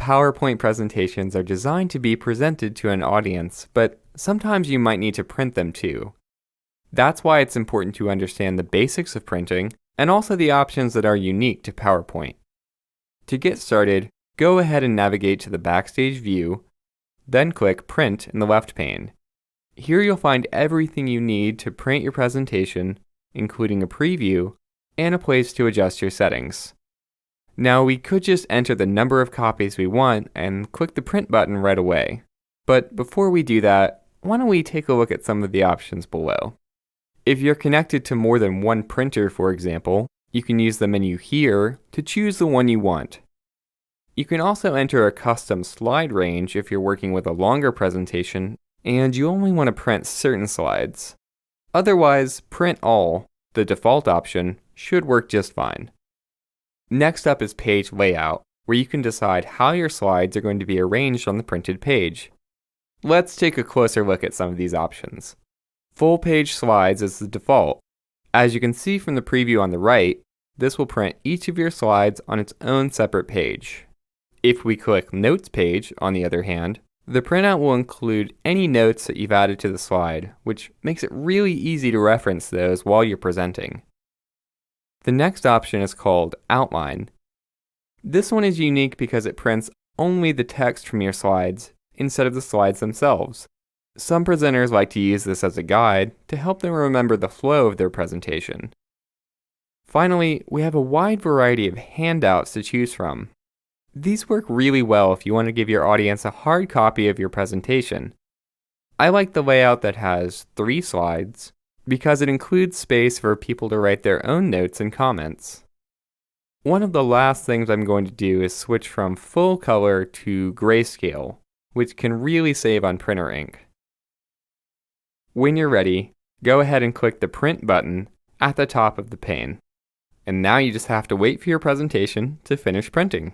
PowerPoint presentations are designed to be presented to an audience, but sometimes you might need to print them too. That's why it's important to understand the basics of printing and also the options that are unique to PowerPoint. To get started, go ahead and navigate to the Backstage view, then click Print in the left pane. Here you'll find everything you need to print your presentation, including a preview and a place to adjust your settings. Now we could just enter the number of copies we want and click the print button right away. But before we do that, why don't we take a look at some of the options below. If you're connected to more than one printer, for example, you can use the menu here to choose the one you want. You can also enter a custom slide range if you're working with a longer presentation and you only want to print certain slides. Otherwise, print all, the default option, should work just fine. Next up is page layout, where you can decide how your slides are going to be arranged on the printed page. Let's take a closer look at some of these options. Full page slides is the default. As you can see from the preview on the right, this will print each of your slides on its own separate page. If we click Notes page, on the other hand, the printout will include any notes that you've added to the slide, which makes it really easy to reference those while you're presenting. The next option is called Outline. This one is unique because it prints only the text from your slides instead of the slides themselves. Some presenters like to use this as a guide to help them remember the flow of their presentation. Finally, we have a wide variety of handouts to choose from. These work really well if you want to give your audience a hard copy of your presentation. I like the layout that has 3 slides, because it includes space for people to write their own notes and comments. One of the last things I'm going to do is switch from full color to grayscale, which can really save on printer ink. When you're ready, go ahead and click the Print button at the top of the pane. And now you just have to wait for your presentation to finish printing.